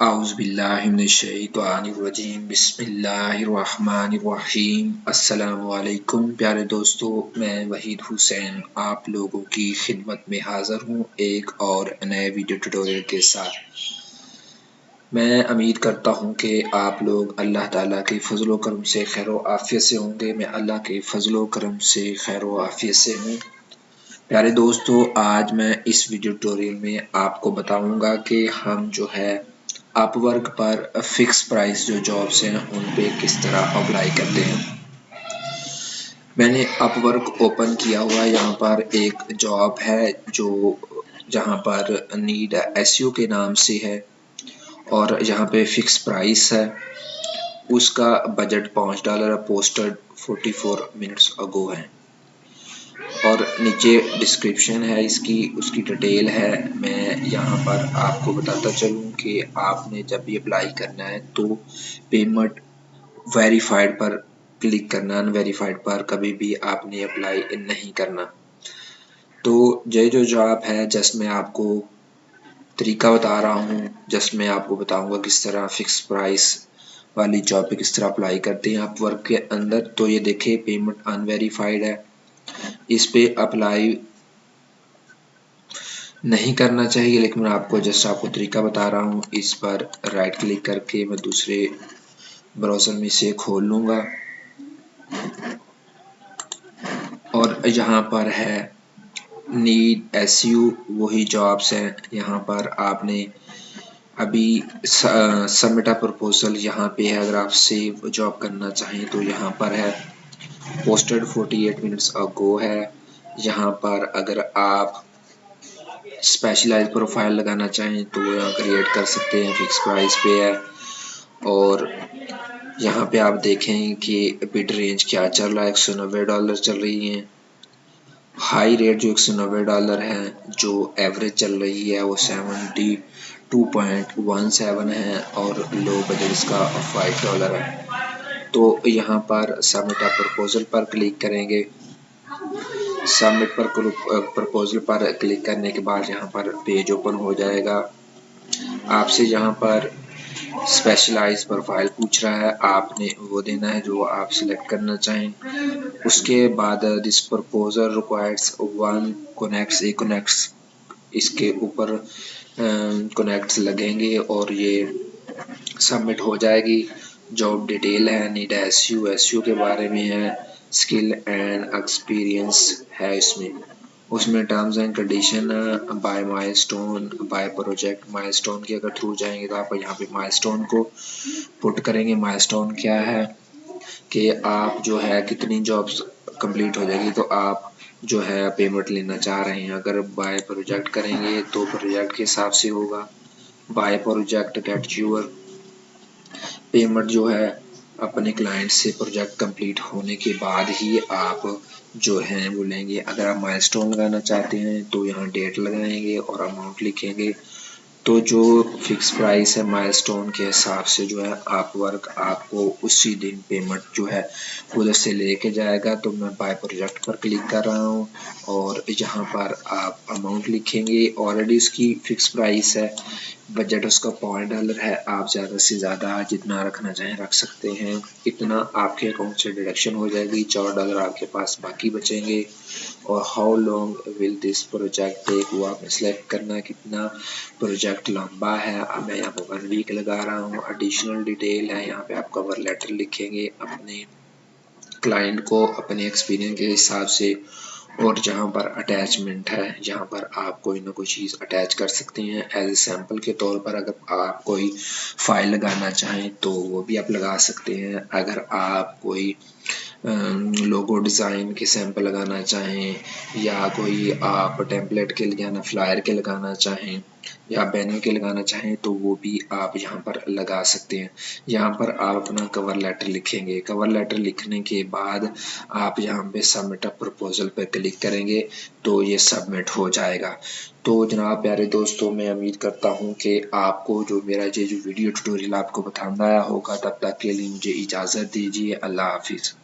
आऊज़ुबिल्लाहिमिनश्शैतानिर्रजीम बिस्मिल्लाहिर्रहमानिर्रहीम। अस्सलामुअलैकुम प्यारे दोस्तों, मैं वहीद हुसैन आप लोगों की खिदमत में हाज़िर हूँ एक और नए वीडियो ट्यूटोरियल के साथ। मैं उम्मीद करता हूँ कि आप लोग अल्लाह ताला के फ़ज़ल व करम से खैर व आफ़ियत से होंगे। मैं अल्लाह के फ़ज़ल व करम से खैर व आफ़ियत से हूँ। प्यारे दोस्तों, आज मैं इस वीडियो ट्यूटोरियल में आपको बताऊंगा कि हम जो है अपवर्क पर फिक्स प्राइस जो जॉब्स हैं उन पे किस तरह अप्लाई करते हैं। मैंने अपवर्क ओपन किया हुआ, यहाँ पर एक जॉब है जो जहाँ पर नीड एसईओ के नाम से है और यहाँ पे फिक्स प्राइस है। उसका बजट $5 पोस्टेड 44 मिनट्स अगो है और नीचे डिस्क्रिप्शन है इसकी, उसकी डिटेल है। मैं यहाँ पर आपको बताता चलूँ कि आपने जब भी अप्लाई करना है तो पेमेंट वेरीफाइड पर क्लिक करना, अनवेरीफाइड पर कभी भी आपने अप्लाई नहीं करना। तो ये जो जॉब है जस्ट मैं आपको तरीका बता रहा हूँ, जस्ट मैं आपको बताऊँगा किस तरह फिक्स प्राइस वाली जॉब पे किस तरह अप्लाई करते हैं अपवर्क के अंदर। तो ये देखिए पेमेंट अनवेरीफाइड है, इस पे अप्लाई नहीं करना चाहिए, लेकिन मैं आपको तरीका बता रहा हूँ। इस पर राइट क्लिक करके मैं दूसरे ब्राउज़र में से खोल लूँगा और यहाँ पर है नीड एसईओ, वही जॉब्स हैं। यहाँ पर आपने अभी सबमिट अ प्रपोजल यहाँ पे है। अगर आप सेव जॉब करना चाहें तो यहाँ पर है, पोस्टेड 48 मिनट्स अगो है। यहाँ पर अगर आप स्पेशलाइज प्रोफाइल लगाना चाहें तो यहाँ क्रिएट कर सकते हैं, फिक्स प्राइस पे है। और यहाँ पे आप देखें कि बिड रेंज क्या चल रहा है, $190 चल रही है। हाई रेट जो $190 है, जो एवरेज चल रही है वो 72.17 है और लो बजट इसका $5 है। तो यहाँ पर सबमिट अ प्रपोजल पर क्लिक करेंगे। सबमिट पर प्रपोजल पर क्लिक करने के बाद यहाँ पर पेज ओपन हो जाएगा। आपसे यहाँ पर स्पेशलाइज प्रोफाइल पूछ रहा है, आपने वो देना है जो आप सिलेक्ट करना चाहें। उसके बाद this proposal requires one connects, A connects, इसके ऊपर कनेक्ट्स लगेंगे और ये सबमिट हो जाएगी। जॉब डिटेल है, नीड एसईओ के बारे में है, स्किल एंड एक्सपीरियंस है इसमें। उसमें terms and condition by milestone, by project. Milestone के अगर थ्रू जाएंगे तो आप यहाँ पे माइलस्टोन को पुट करेंगे। माइलस्टोन क्या है कि आप जो है कितनी जॉब्स कंप्लीट हो जाएगी तो आप जो है पेमेंट लेना चाह रहे हैं। अगर बाय प्रोजेक्ट करेंगे तो प्रोजेक्ट के हिसाब से होगा। By project get your payment जो है अपने क्लाइंट से प्रोजेक्ट कंप्लीट होने के बाद ही आप जो है वो लेंगे। अगर आप माइलस्टोन लगाना चाहते हैं तो यहाँ डेट लगाएंगे और अमाउंट लिखेंगे। तो जो फिक्स प्राइस है माइलस्टोन के हिसाब से जो है अपवर्क आपको उसी दिन पेमेंट जो है उधर से लेके जाएगा। तो मैं बाय प्रोजेक्ट पर क्लिक कर रहा हूँ और यहाँ पर आप अमाउंट लिखेंगे। ऑलरेडी उसकी फिक्स प्राइस है, बजट उसका $5 है। आप ज़्यादा से ज़्यादा जितना रखना चाहें रख सकते हैं, इतना आपके अकाउंट से डिडक्शन हो जाएगी। $4 आपके पास बाकी बचेंगे। और how long will this project take, वो आपने सेलेक्ट करना है कितना प्रोजेक्ट लंबा है। अब मैं यहाँ पर 1 वीक लगा रहा हूँ। एडिशनल डिटेल है, यहाँ पे आप कवर लेटर लिखेंगे अपने क्लाइंट को अपने एक्सपीरियंस के हिसाब से। और जहाँ पर अटैचमेंट है, यहाँ पर आप कोई ना कोई चीज़ अटैच कर सकते हैं एज ए सैम्पल के तौर पर। अगर आप कोई फाइल लगाना चाहें तो वो भी आप लगा सकते हैं। अगर आप कोई लोगो डिज़ाइन के सैंपल लगाना चाहें या कोई आप टेम्पलेट के लगाना, फ्लायर के लगाना चाहें या बैनर के लगाना चाहें तो वो भी आप यहाँ पर लगा सकते हैं। यहाँ पर आप अपना कवर लेटर लिखेंगे। कवर लेटर लिखने के बाद आप यहाँ पे सबमिट अ प्रपोजल पर क्लिक करेंगे तो ये सबमिट हो जाएगा। तो जनाब प्यारे दोस्तों, मैं उम्मीद करता हूँ कि आपको जो मेरा ये जो वीडियो ट्यूटोरियल आपको पसंद आया होगा। तब तक के लिए मुझे इजाज़त दीजिए। अल्लाह हाफिज़।